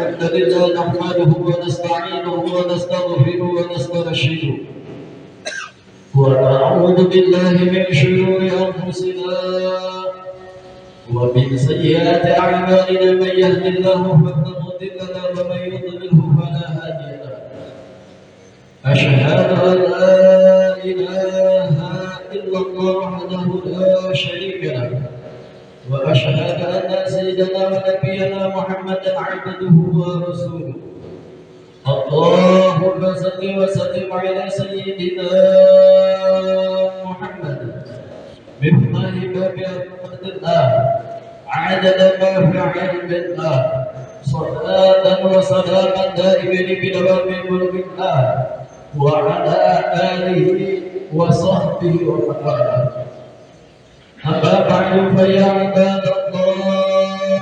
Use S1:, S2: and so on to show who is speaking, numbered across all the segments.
S1: الحمد لله نحمده ونستعينه ونستغفره ونسترشده ونعوذ بالله من شرور أنفسنا ومن سيئات أعمالنا من يهد الله فلا مضل له ومن يضلله فلا هادي له أشهد أن لا إله إلا الله وحده لا شريك له وأشهد أن سيدنا ونبينا محمدا عبده ورسوله اللهم صل وسلم على سيدنا محمد مفتاح باب رحمة الله عدد ما في علم الله صلاة وسلاما دائما بدوام ملك الله وعلى آله وصحبه ومن أما بعد فيا عباد الله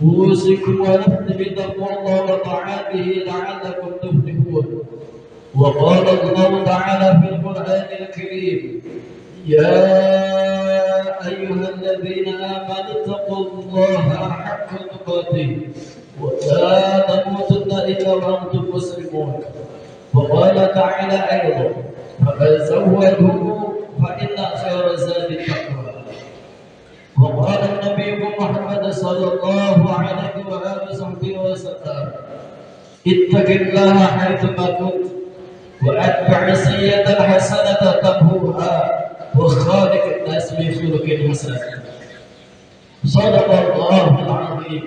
S1: أوصيكم ونفسي بتقوى الله وطاعته لعلكم تفلحون وقال الله تعالى في القرآن الكريم يا أيها الذين آمنوا اتقوا الله حق تقاته ولا تموتن إلا وأنتم مسلمون وقال تعالى أيضا فزودوا فإن خير الزاد التقوى وقال النبي محمد صلى الله عليه وآله وصحبه وسلم اتق الله حيثما كنت وأتبع السيئة الحسنة تمحوها وخالق الناس بخلق حسن صدق الله العظيم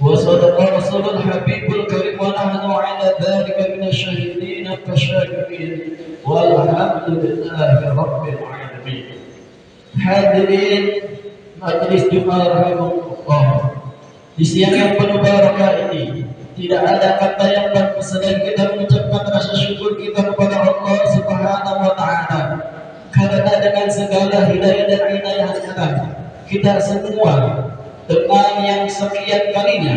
S1: وصدق رسول الحبيب الكريم ونحن على ذلك من الشاهدين الشاكرين والحمد لله رب العالمين. Hadirin majelis Jumat rahimahullah, di siang yang penuh barakah ini tidak ada kata yang baik selain kita mengucapkan rasa syukur kita kepada Allah Subhanahu wa taala, karena dengan segala hidayah dan inayahnya kita semua dengan yang sekian kalinya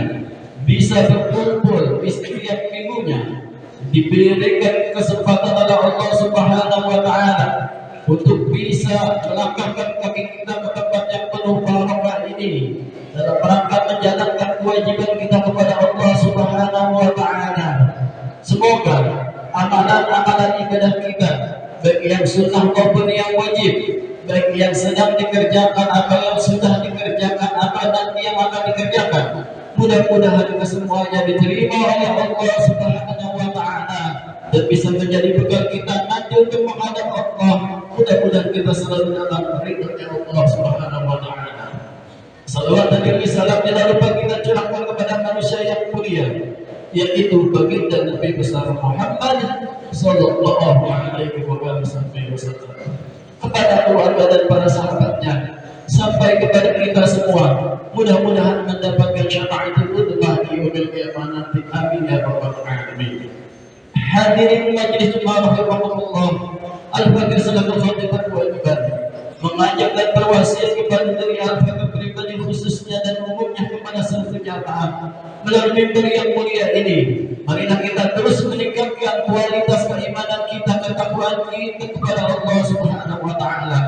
S1: bisa berkumpul di setiap minggunya diberikan kesempatan oleh Allah Subhanahu wa taala untuk bisa melangkahkan kaki kita ke tempat yang penuh barakah ini dalam rangka menjalankan kewajiban kita kepada Allah Subhanahu wa taala. Semoga amalan-amalan ibadah kita, baik yang sunnah maupun yang wajib, baik yang sedang dikerjakan atau yang sudah dikerjakan atau nanti yang akan dikerjakan, mudah-mudahan kesemuanya diterima oleh Allah Subhanahu wa taala dan bisa menjadi bekal kita nanti untuk menghadap Allah. Mudah-mudahan kita selalu dalam ridhonya Allah Subhanahu wa taala. Salawat dan salam tidak lupa kita curahkan kepada manusia yang mulia, yaitu baginda Nabi besar Muhammad sallallahu alaihi wasallam, kepada keluarga dan para sahabatnya, sampai kepada kita semua. Mudah-mudahan mendapatkan syafaatul udhah di yaumil qiyamah. Amin ya rabbal alamin. Hadirin majelis Jumat rahimahullah, Al-Fakir selaku khatibat kewajiban mengajak dan berwasiat kepada diri Al-Fakir pribadi khususnya dan umumnya kepada seluruh jamaah melalui mimbar yang mulia ini. Marilah kita terus meningkatkan kualitas keimanan kita, ketakwaan kita kepada Allah Subhanahu wa taala.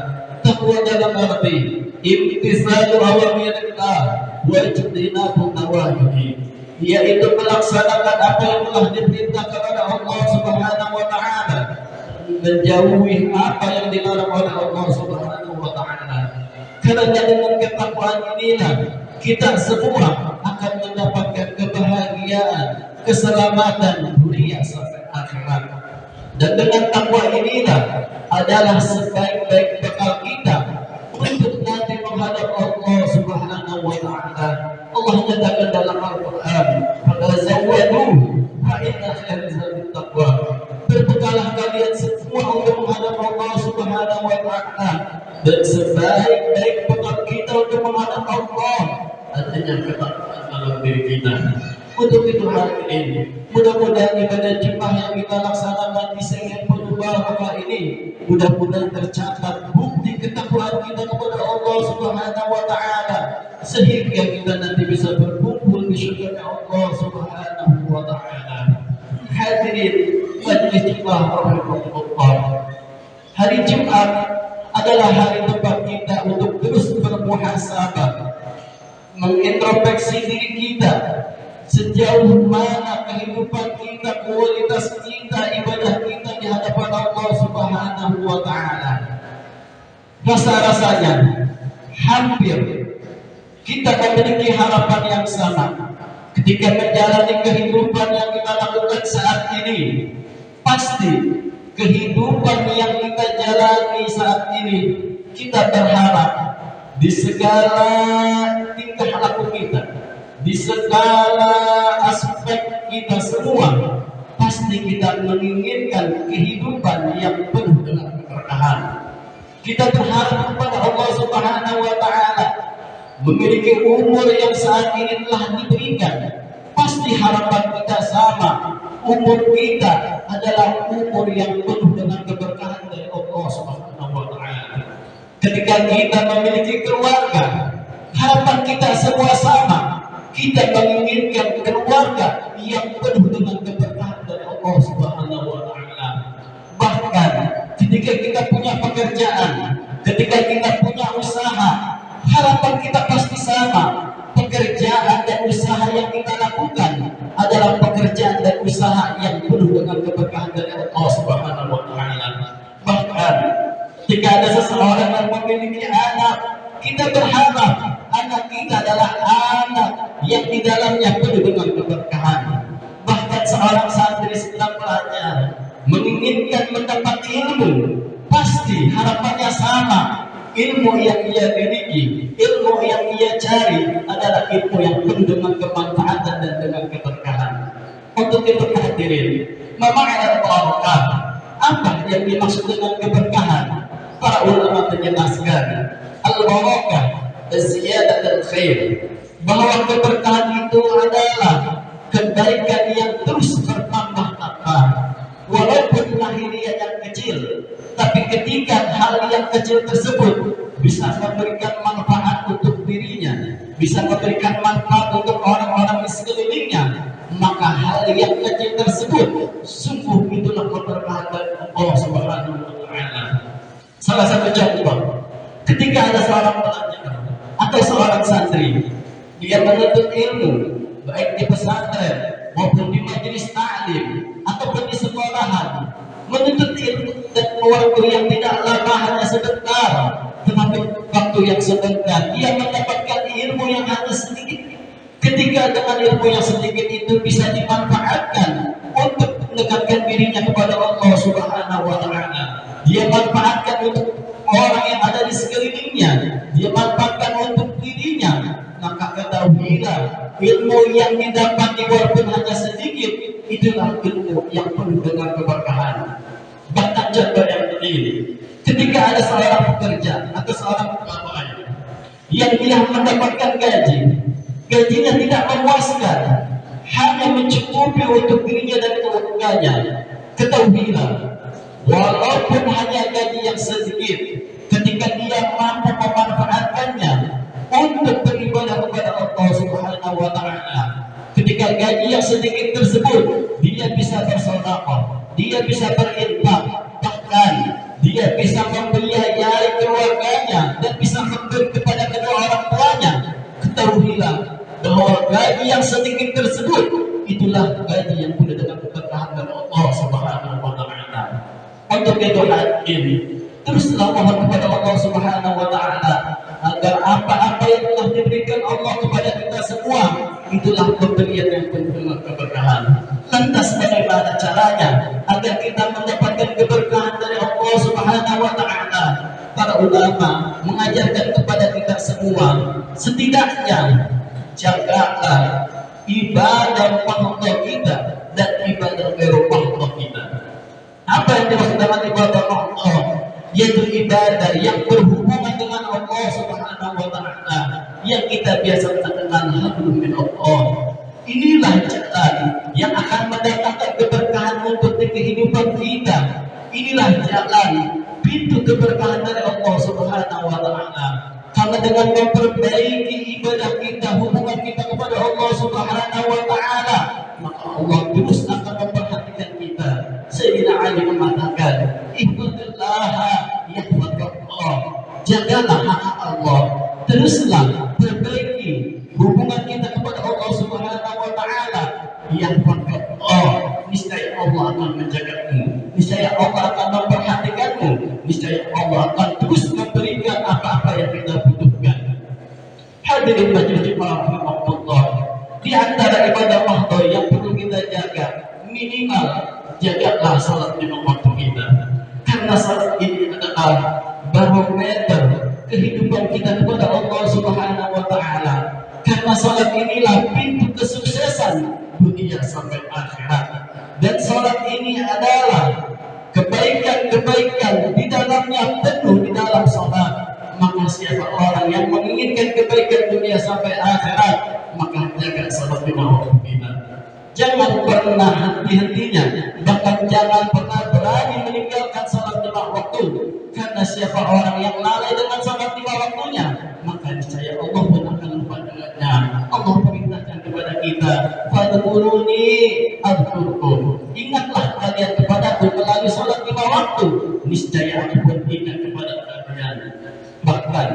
S1: Takwa dalam arti imtisalu awamirillah wa ijtinabu nawahihi, yaitu melaksanakan apa yang telah diperintahkan oleh Allah Subhanahu wa taala, menjauhi apa yang dilarang oleh Allah Subhanahu wa taala. Karena dengan ketakwaan inilah kita semua akan mendapatkan kebahagiaan, keselamatan dunia sampai akhirat. Dan dengan takwa inilah adalah sebaik-baik bekal kita untuk nanti menghadap Allah Subhanahu wa taala. Allah nyatakan dalam Al-Qur'an, "Fazawwadu fa inna khairaz taqwa." Berbekalah kalian semua untuk menghadap Allah Subhanahu wa taala, dan sebaik-baik bekal kita untuk menghadap Allah adanya ketakwaan dalam diri kita. Untuk itu hari ini mudah-mudahan ibadah Jumat yang kita laksanakan di siang yang penuh barakah ini mudah-mudahan tercatat bukti ketakwaan kita kepada Allah Subhanahu wa taala, sehingga kita nanti bisa berkumpul di surga Allah Subhanahu wa taala. Hadirin majelis Jumat rahimahullah, hari Jumat adalah hari tempat kita untuk terus bermuhasabah, mengintrospeksi diri kita sejauh mana kehidupan kita, kualitas kita, ibadah kita di hadapan Allah Subhanahu wa taala. Rasa-rasanya hampir kita memiliki harapan yang sama ketika menjalani kehidupan yang kita lakukan saat ini. Pasti kehidupan yang kita jalani saat ini, kita berharap di segala tingkah laku kita, di segala aspek kita semua, pasti kita menginginkan kehidupan yang penuh dengan keberkahan. Kita berharap kepada Allah Subhanahu wa taala memiliki umur yang saat ini telah diberikan. Pasti harapan kita sama, umur kita adalah umur yang penuh dengan keberkahan dari Allah Subhanahu wa taala. Ketika kita memiliki keluarga, harapan kita semua sama. Kita menginginkan keluarga yang penuh dengan keberkahan dari Allah Subhanahu wa taala. Bahkan ketika kita punya pekerjaan, ketika kita punya usaha, harapan kita pasti sama. Pekerjaan dan usaha yang kita lakukan adalah pekerjaan dan usaha yang penuh dengan keberkahan dari Allah Subhanahu wa taala. Bahkan jika ada seseorang yang memiliki anak, kita berharap anak kita adalah anak yang di dalamnya penuh dengan keberkahan. Bahkan seorang santri sedang belajar menginginkan mendapat ilmu, pasti harapannya sama. Ilmu yang ia miliki, ilmu yang ia cari adalah ilmu yang penuh dengan kemanfaatan dan dengan keberkahan. Untuk itu hadirin, makna barakah, apa yang dimaksud dengan keberkahan? Para ulama menjelaskan al-barakah ziyadah dan khair, bahwa keberkahan itu adalah kebaikan yang terus bertambah-tambah, walaupun lahiriah yang kecil, tapi ketika hal yang kecil tersebut bisa memberikan manfaat untuk dirinya, bisa memberikan manfaat untuk orang-orang di sekelilingnya, maka hal yang kecil tersebut sungguh itulah keberkahan dari Allah Subhanahu wa taala. Salah satu contoh, ketika ada seorang pelajar atau seorang santri, dia menuntut ilmu baik di pesantren maupun di majelis ta'lim ataupun di sekolahan, menuntut ilmu dan waktu yang tidak lama, hanya sebentar, tetapi waktu yang sebentar dia mendapatkan ilmu yang hanya sedikit. Ketika dengan ilmu yang sedikit itu bisa dimanfaatkan untuk mendekatkan dirinya kepada Allah Subhanahu wa taala, dia manfaatkan untuk orang yang ada di sekelilingnya, dia manfaatkan untuk dirinya, maka ketahuilah ilmu yang didapat walaupun hanya sedikit, itulah ilmu yang penuh dengan keberkahan. Bahkan contoh yang begini, ketika ada seorang pekerja atau seorang pegawai yang dia mendapatkan gajinya tidak memuaskan, hanya mencukupi untuk dirinya dan keluarganya, ketahuilah walaupun hanya gaji yang sedikit, ketika dia mampu memanfaatkannya untuk beribadah kepada Allah Subhanahu wa taala, ketika gaji yang sedikit tersebut dia bisa bersedekah, dia bisa berinfak, bahkan dia bisa membiayai keluarganya dan bisa memberi kepada kedua orang tuanya, ketahuilah bahwa gaji yang sedikit tersebut itulah gaji yang penuh dengan keberkahan dari Allah Subhanahu wa taala. Untuk itu hadirin, teruslah mohon kepada Allah Subhanahu wa taala agar apa-apa yang telah diberikan Allah kepada kita semua itulah pemberian yang penuh dengan keberkahan. Lantas bagaimana caranya agar kita mendapatkan keberkahan dari Allah Subhanahu wa taala? Para ulama mengajarkan kepada kita semua, setidaknya jagalah ibadah Allah kita dan ibadah Allah kita. Apa yang dimaksud dengan ibadah Allah? Yaitu ibadah yang berhubungan dengan Allah Subhanahu wa taala, yang kita biasa kenal hablum min Allah. Inilah jalan yang akan mendatangkan keberkahan untuk di kehidupan kita. Inilah jalan pintu keberkahan dari Allah Subhanahu wa taala. Karena dengan memperbaiki ibadah kita, hubungan kita kepada Allah Subhanahu wa taala, maka Allah terus akan memperhatikan kita. Sayyidina Ali mengatakan, "Ihfadillah yahfadullah." Jagalah hak Allah, teruslah perbaiki hubungan kita kepada Allah Subhanahu wa taala, terus memberikan apa-apa yang kita butuhkan. Hadirin majelis rahimahullah, di antara ibadah mahdoh yang perlu kita jaga, minimal jagalah salat lima waktu kita, karena salat ini adalah barometer kehidupan kita kepada Allah Subhanahu wa Ta'ala. Karena salat inilah pintu kesuksesan dunia sampai akhirat, dan salat ini adalah kebaikan-kebaikan di dalamnya penuh di dalam salat. Maka siapa orang yang menginginkan kebaikan dunia sampai akhirat, maka jaga salat lima waktu kita. Jangan pernah henti-hentinya, bahkan jangan pernah berani meninggalkan salat lima waktu. Karena siapa orang yang lalai dengan salat lima waktunya, maka niscaya Allah pun akan lupa dengannya. Allah perintahkan kepada kita, fadhkuruni adzkurkum. Ingatlah kalian kepadaku melalui salat lima waktu, niscaya aku pun ingat kepada kalian. Bahkan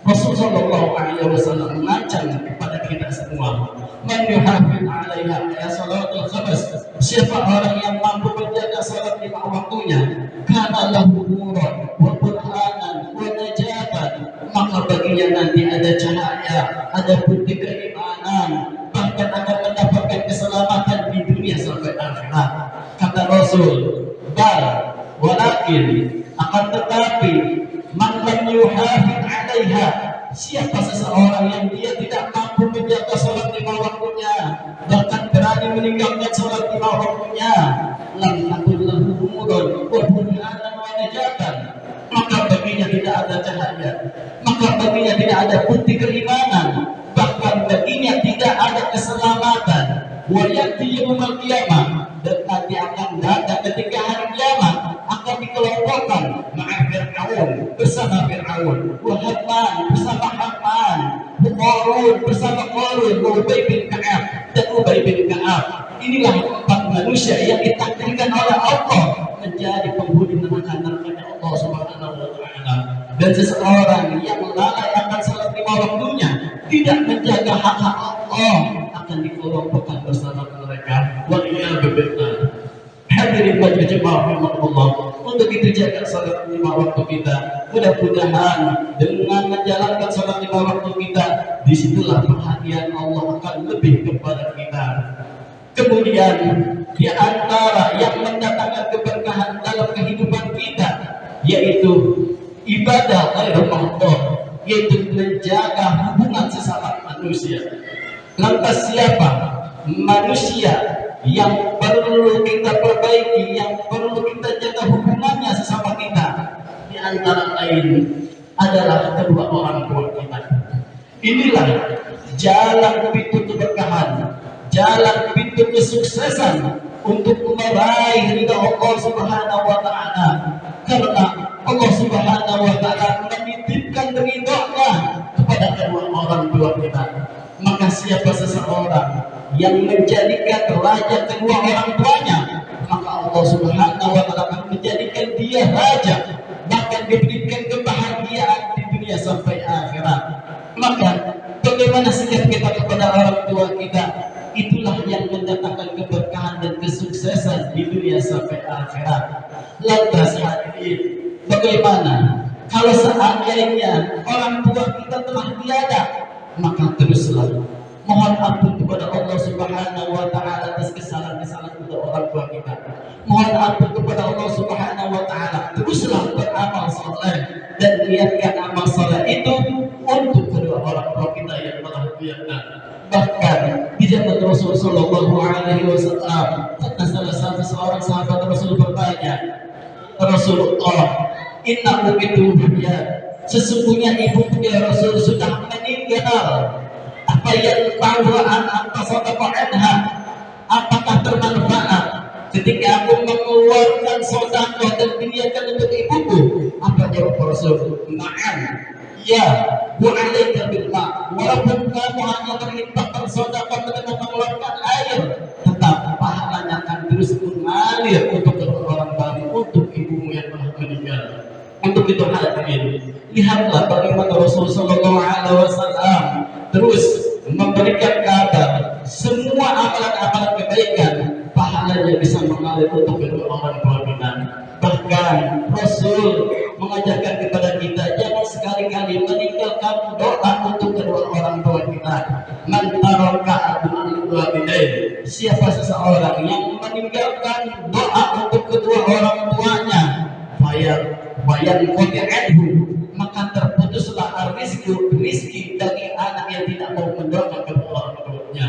S1: Rasulullah Shallallahu Alaihi Wasallam mengancam kepada kita semua, man yuhafid 'alaiha ya salatul khams, siapa orang yang mampu menjaga salat lima waktunya, kana lahu nuran wa burhanan wa najatan, maka baginya nanti ada cahaya, ada bukti keimanan, bahkan akan mendapatkan keselamatan di dunia sampai akhirat. Kata Rasul, bal walakin, akan tetapi, man lam yuhafid 'alaiha, siapa seseorang yang dia tidak mampu menjaga salat lima waktunya, bahkan berani meninggalkan salat lima waktunya, lam takun lahu nuran wa burhanan wa najatan, maka baginya tidak ada cahaya, maka baginya tidak ada bukti keimanan, bahkan baginya tidak ada keselamatan. Wa ya'ti yaumul qiyamah, dan nanti akan datang ketika hari kiamat, akan dikelompokkan Fir'aun bersama Fir'aun, wa Haman bersama Haman, Qarun bersama Qarun, Ubay bin Ka'ab dan Ubay bin Ka'ab. Inilah empat manusia yang ditakdirkan oleh Allah menjadi penghuni neraka-nerakanya Allah Subhanahu wa Ta'ala. Dan seseorang yang lalai akan salat lima waktunya, tidak menjaga hak-hak Allah, akan dikelompokkan bersama mereka. Wa'iyadu billah. Hadirin majelis rahimahullah, untuk itu jaga salat lima waktu kita. Mudah-mudahan dengan menjalankan salat lima waktu kita, disitulah perhatian Allah akan lebih kepada kita. Kemudian di antara yang mendatangkan keberkahan dalam kehidupan kita, yaitu ibadah ghairul mahdoh, yaitu menjaga hubungan sesama manusia. Lantas siapa manusia yang perlu kita perbaiki, yang perlu kita jaga hubungannya sesama kita? Di antara lain adalah kedua orang tua kita. Inilah jalan pintu keberkahan, jalan pintu kesuksesan untuk meraih ridha Allah Subhanahu wa Ta'ala. Karena Allah Subhanahu wa Ta'ala menitipkan ridha-Nya kepada kedua orang tua kita. Maka siapa seseorang yang menjadikan raja kedua orang tuanya, maka Allah Subhanahu wa Ta'ala akan menjadikan dia raja, bahkan diberikan kebahagiaan di dunia sampai akhirat. Maka bagaimana sikap kita kepada orang tua kita, itulah yang mendatangkan keberkahan dan kesuksesan di dunia sampai akhirat. Lantas hadirin, bagaimana kalau seandainya orang tua kita telah tiada? Maka teruslah mohon ampun kepada Allah Subhanahu wa Ta'ala atas kesalahan-kesalahan kedua orang tua kita. Mohon ampun kepada Allah Subhanahu wa Ta'ala. Teruslah beramal saleh dan niatkan amal saleh itu untuk kedua orang tua kita yang telah tiada. Bahkan di zaman Rasul Sallallahu Alaihi Wasallam, kata salah satu seorang sahabat Rasul bertanya, Rasulullah, inna itu ya, sesungguhnya ibu ya Rasul sudah meninggal. Apa yang tahu anak anha, apakah bermanfaat ketika aku mengeluarkan sedekah dan diniatkan untuk ibuku? Apa jawab Rasul? Na'am, ya, wa alaika bil ma'. Walaupun kamu hanya berinfakkan sedekah dengan mengeluarkan air, tetap pahalanya akan terus mengalir untuk orang baru, untuk ibumu yang telah meninggal. Untuk itu hadirin, lihatlah bagaimana Rasul Sallallahu Alaihi Wasallam terus memberikan kabar semua amalan-amalan kebaikan pahalanya bisa mengalir untuk kedua orang tua kita. Bahkan Rasul mengajarkan kepada kita yang meninggalkan doa untuk kedua orang tuanya, bayang qati'athu, maka terputuslah rizki bagi anak yang tidak mau mendoakan kedua orang tuanya.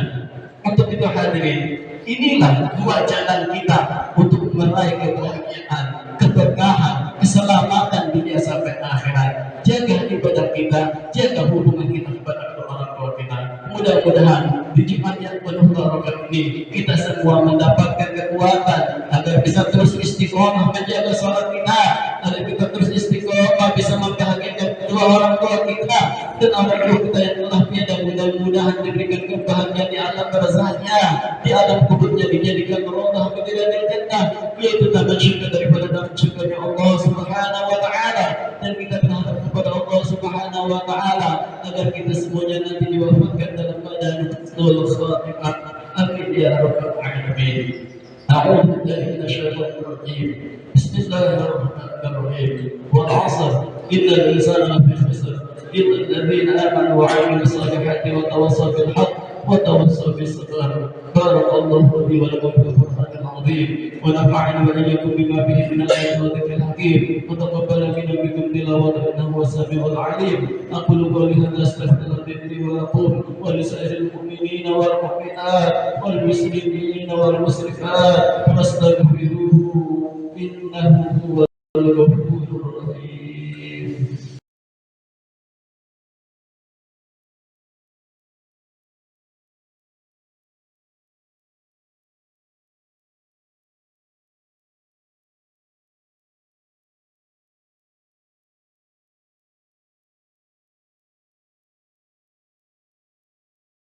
S1: Untuk itu hadirin, inilah dua jalan kita untuk meraih kebahagiaan, keberkahan, keselamatan dunia sampai akhirat. Jaga ibadah kita, jaga hubungan kita kepada kedua orang tua kita. Mudah-mudahan di Jumat yang penuh barokah ini kita semua mendapatkan kekuatan agar bisa terus istiqomah menjaga sholat kita, agar kita terus istiqomah bisa membahagiakan kedua orang tua kita dan orang tua kita yang telah tiada. Mudah-mudahan diberikan kebahagiaan di alam barzahnya, di alam kuburnya dijadikan rodah bidilal jannah, yaitu tanda syukur daripada dan syukurnya Allah Subhanahu wa taala, dan kita berharap kepada Allah Subhanahu wa taala agar kita semuanya nanti diwafatkan dalam keadaan husnul khatimah. Amin ya rabbal alamin. A'udzu billahi minasyaitonir rajim. Bismillahirrahmanirrahim. Wal 'ashr innal insana lafi khusr illa alladziina aamanu wa 'amilus salihati wa tawassaw bil haqq wa tawassaw bis sabr. Barakallahu li wa lakum fil Qur'anil 'azim wa nafa'ani wa iyyakum bima fihi minal ayati wa dzikril hakim wa taqabbala minna minkum tilawatan innahu was-sami'ul 'alim. Aqulu qawli hadza astaghfirullaha li wa lakum wa li sa'iril mu'minina wal mu'minat wal muslimina wal muslimat fastaghfiruhu innahu huwal ghafurur